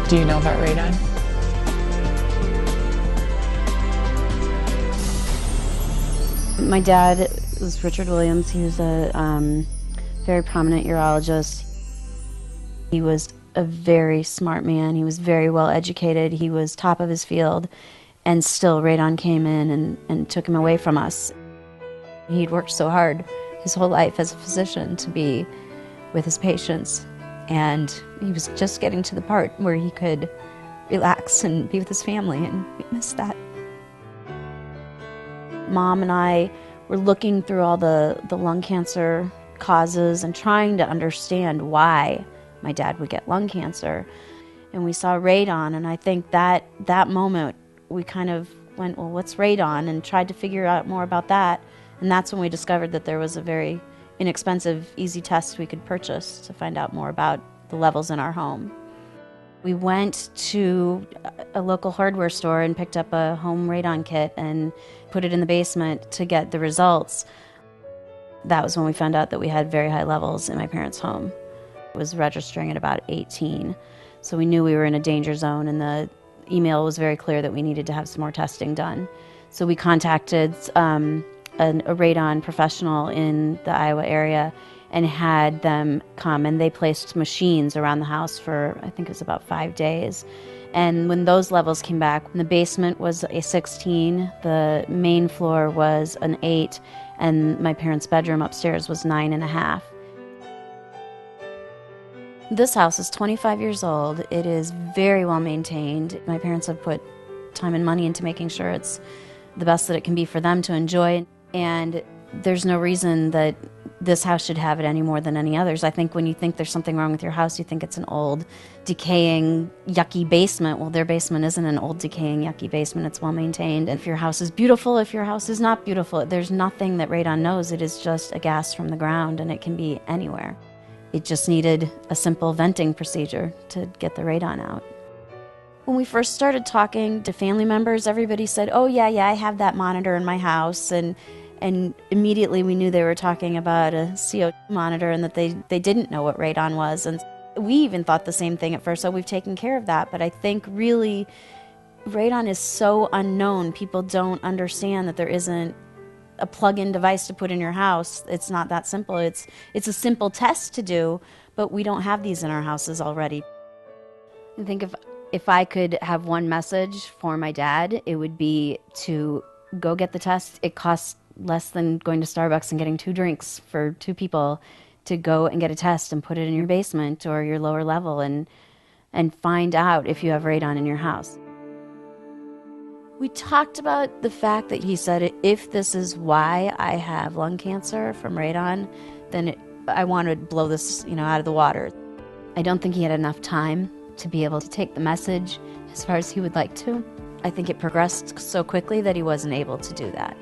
do you know about radon? My dad was Richard Williams. He was a very prominent urologist. He was a very smart man. He was very well educated. He was top of his field, and still radon came in and took him away from us. He'd worked so hard his whole life as a physician to be with his patients, and he was just getting to the part where he could relax and be with his family, and we missed that. Mom and I were looking through all the lung cancer causes and trying to understand why my dad would get lung cancer. And we saw radon, and I think that moment we kind of went, well, what's radon? And tried to figure out more about that. And that's when we discovered that there was a very inexpensive, easy test we could purchase to find out more about the levels in our home. We went to a local hardware store and picked up a home radon kit and put it in the basement to get the results. That was when we found out that we had very high levels in my parents' home. It was registering at about 18. So we knew we were in a danger zone, and the email was very clear that we needed to have some more testing done. So we contacted a radon professional in the Iowa area and had them come, and they placed machines around the house for, I think it was about 5 days. And when those levels came back, the basement was a 16, the main floor was an 8, and my parents' bedroom upstairs was 9.5. This house is 25 years old. It is very well maintained. My parents have put time and money into making sure it's the best that it can be for them to enjoy. And there's no reason that this house should have it any more than any others. I think when you think there's something wrong with your house, you think it's an old, decaying, yucky basement. Well, their basement isn't an old, decaying, yucky basement. It's well maintained. And if your house is beautiful, if your house is not beautiful, there's nothing that radon knows. It is just a gas from the ground, and it can be anywhere. It just needed a simple venting procedure to get the radon out. When we first started talking to family members, everybody said, oh yeah, I have that monitor in my house. And immediately we knew they were talking about a CO2 monitor and that they didn't know what radon was. And we even thought the same thing at first, so we've taken care of that. But I think really radon is so unknown. People don't understand that there isn't a plug-in device to put in your house. It's not that simple. It's a simple test to do, but we don't have these in our houses already. I think if I could have one message for my dad, it would be to go get the test. It costs less than going to Starbucks and getting 2 drinks for 2 people, to go and get a test and put it in your basement or your lower level and find out if you have radon in your house. We talked about the fact that he said, if this is why I have lung cancer from radon, then I want to blow this, out of the water. I don't think he had enough time to be able to take the message as far as he would like to. I think it progressed so quickly that he wasn't able to do that.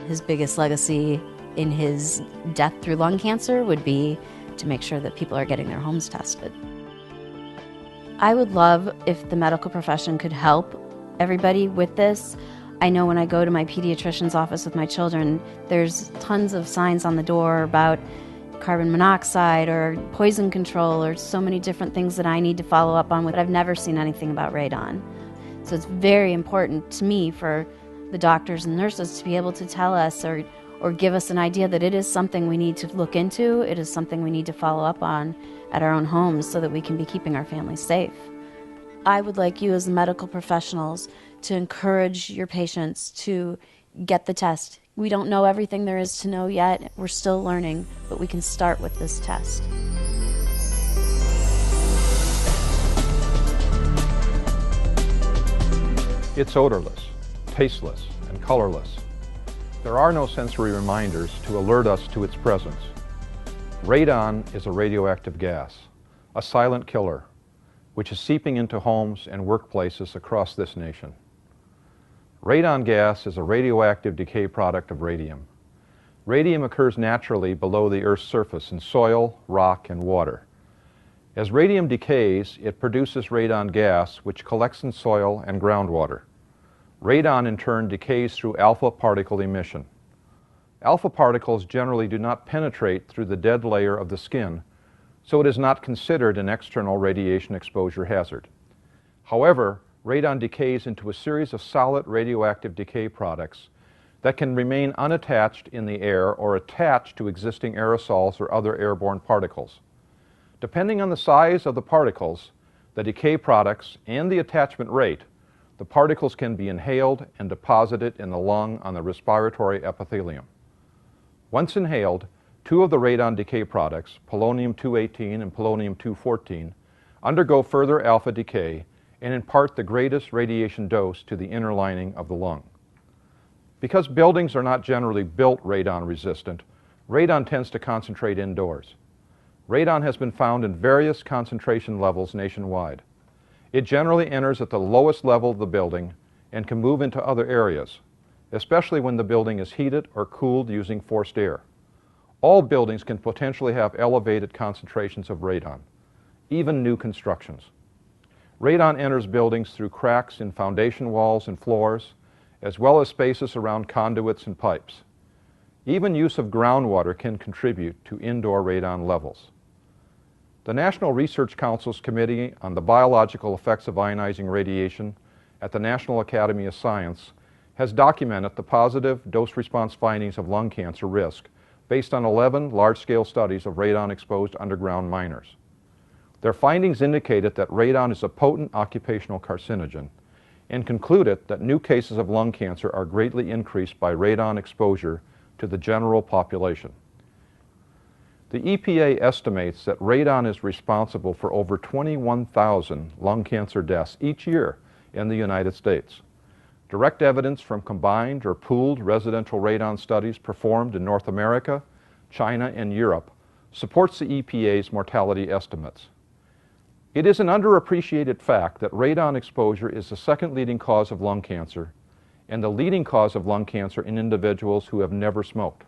His biggest legacy in his death through lung cancer would be to make sure that people are getting their homes tested. I would love if the medical profession could help everybody with this. I know when I go to my pediatrician's office with my children, there's tons of signs on the door about carbon monoxide or poison control or so many different things that I need to follow up on with. I've never seen anything about radon. So it's very important to me for the doctors and nurses to be able to tell us or give us an idea that it is something we need to look into, it is something we need to follow up on at our own homes so that we can be keeping our families safe. I would like you as medical professionals to encourage your patients to get the test. We don't know everything there is to know yet. We're still learning, but we can start with this test. It's odorless, tasteless, and colorless. There are no sensory reminders to alert us to its presence. Radon is a radioactive gas, a silent killer, which is seeping into homes and workplaces across this nation. Radon gas is a radioactive decay product of radium. Radium occurs naturally below the Earth's surface in soil, rock, and water. As radium decays, it produces radon gas, which collects in soil and groundwater. Radon, in turn, decays through alpha particle emission. Alpha particles generally do not penetrate through the dead layer of the skin, so it is not considered an external radiation exposure hazard. However, radon decays into a series of solid radioactive decay products that can remain unattached in the air or attached to existing aerosols or other airborne particles. Depending on the size of the particles, the decay products, and the attachment rate, the particles can be inhaled and deposited in the lung on the respiratory epithelium. Once inhaled, two of the radon decay products, polonium-218 and polonium-214, undergo further alpha decay and impart the greatest radiation dose to the inner lining of the lung. Because buildings are not generally built radon resistant, radon tends to concentrate indoors. Radon has been found in various concentration levels nationwide. It generally enters at the lowest level of the building and can move into other areas, especially when the building is heated or cooled using forced air. All buildings can potentially have elevated concentrations of radon, even new constructions. Radon enters buildings through cracks in foundation walls and floors, as well as spaces around conduits and pipes. Even use of groundwater can contribute to indoor radon levels. The National Research Council's Committee on the Biological Effects of Ionizing Radiation at the National Academy of Science has documented the positive dose-response findings of lung cancer risk based on 11 large-scale studies of radon-exposed underground miners. Their findings indicated that radon is a potent occupational carcinogen and concluded that new cases of lung cancer are greatly increased by radon exposure to the general population. The EPA estimates that radon is responsible for over 21,000 lung cancer deaths each year in the United States. Direct evidence from combined or pooled residential radon studies performed in North America, China, and Europe supports the EPA's mortality estimates. It is an underappreciated fact that radon exposure is the second leading cause of lung cancer and the leading cause of lung cancer in individuals who have never smoked.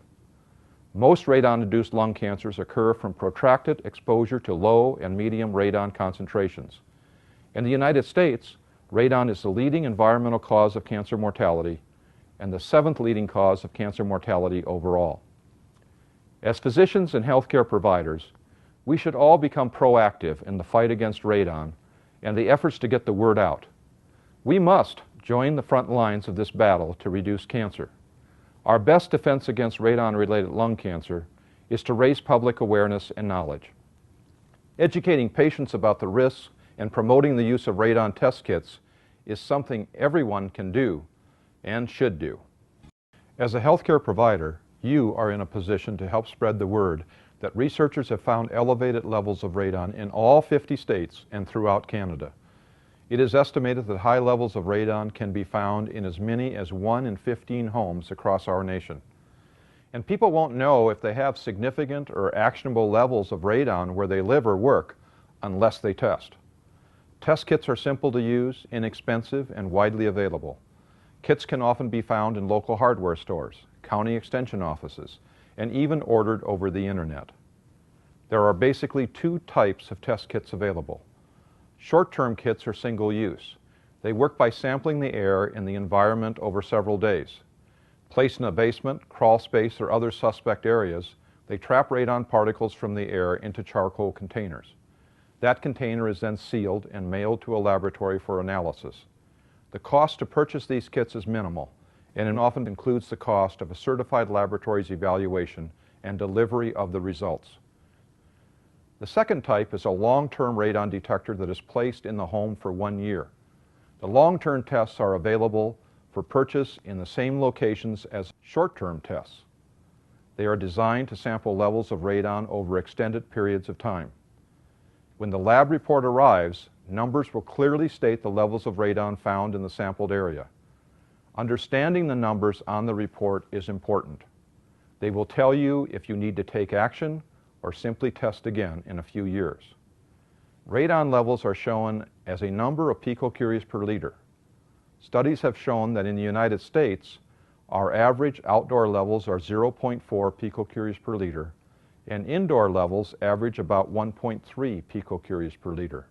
Most radon-induced lung cancers occur from protracted exposure to low and medium radon concentrations. In the United States, radon is the leading environmental cause of cancer mortality and the seventh leading cause of cancer mortality overall. As physicians and healthcare providers, we should all become proactive in the fight against radon and the efforts to get the word out. We must join the front lines of this battle to reduce cancer. Our best defense against radon-related lung cancer is to raise public awareness and knowledge. Educating patients about the risks and promoting the use of radon test kits is something everyone can do and should do. As a healthcare provider, you are in a position to help spread the word that researchers have found elevated levels of radon in all 50 states and throughout Canada. It is estimated that high levels of radon can be found in as many as 1 in 15 homes across our nation. And people won't know if they have significant or actionable levels of radon where they live or work unless they test. Test kits are simple to use, inexpensive, and widely available. Kits can often be found in local hardware stores, county extension offices, and even ordered over the internet. There are basically two types of test kits available. Short-term kits are single-use. They work by sampling the air in the environment over several days. Placed in a basement, crawl space, or other suspect areas, they trap radon particles from the air into charcoal containers. That container is then sealed and mailed to a laboratory for analysis. The cost to purchase these kits is minimal, and it often includes the cost of a certified laboratory's evaluation and delivery of the results. The second type is a long-term radon detector that is placed in the home for 1 year. The long-term tests are available for purchase in the same locations as short-term tests. They are designed to sample levels of radon over extended periods of time. When the lab report arrives, numbers will clearly state the levels of radon found in the sampled area. Understanding the numbers on the report is important. They will tell you if you need to take action or simply test again in a few years. Radon levels are shown as a number of picocuries per liter. Studies have shown that in the United States, our average outdoor levels are 0.4 picocuries per liter, and indoor levels average about 1.3 picocuries per liter.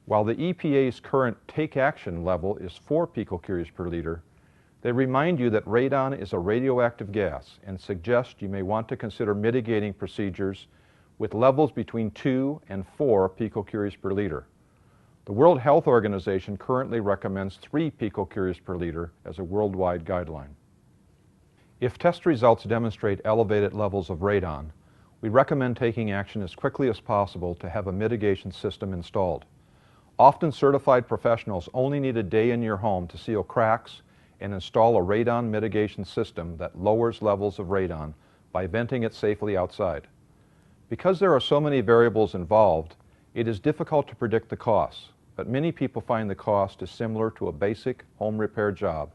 While the EPA's current take action level is 4 picocuries per liter, they remind you that radon is a radioactive gas and suggest you may want to consider mitigating procedures with levels between 2 and 4 picocuries per liter. The World Health Organization currently recommends 3 picocuries per liter as a worldwide guideline. If test results demonstrate elevated levels of radon, we recommend taking action as quickly as possible to have a mitigation system installed. Often certified professionals only need a day in your home to seal cracks and install a radon mitigation system that lowers levels of radon by venting it safely outside. Because there are so many variables involved, it is difficult to predict the costs, but many people find the cost is similar to a basic home repair job,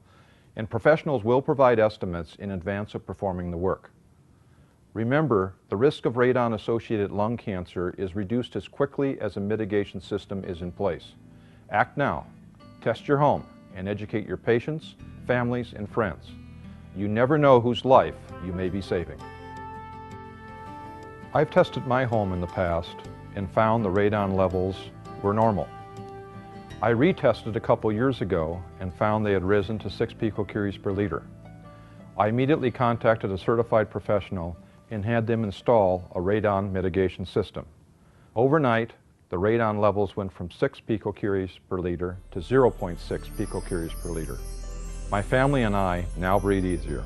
and professionals will provide estimates in advance of performing the work. Remember, the risk of radon-associated lung cancer is reduced as quickly as a mitigation system is in place. Act now. Test your home and educate your patients, families, and friends. You never know whose life you may be saving. I've tested my home in the past and found the radon levels were normal. I retested a couple years ago and found they had risen to 6 picocuries per liter. I immediately contacted a certified professional and had them install a radon mitigation system. Overnight, the radon levels went from 6 picocuries per liter to 0.6 picocuries per liter. My family and I now breathe easier.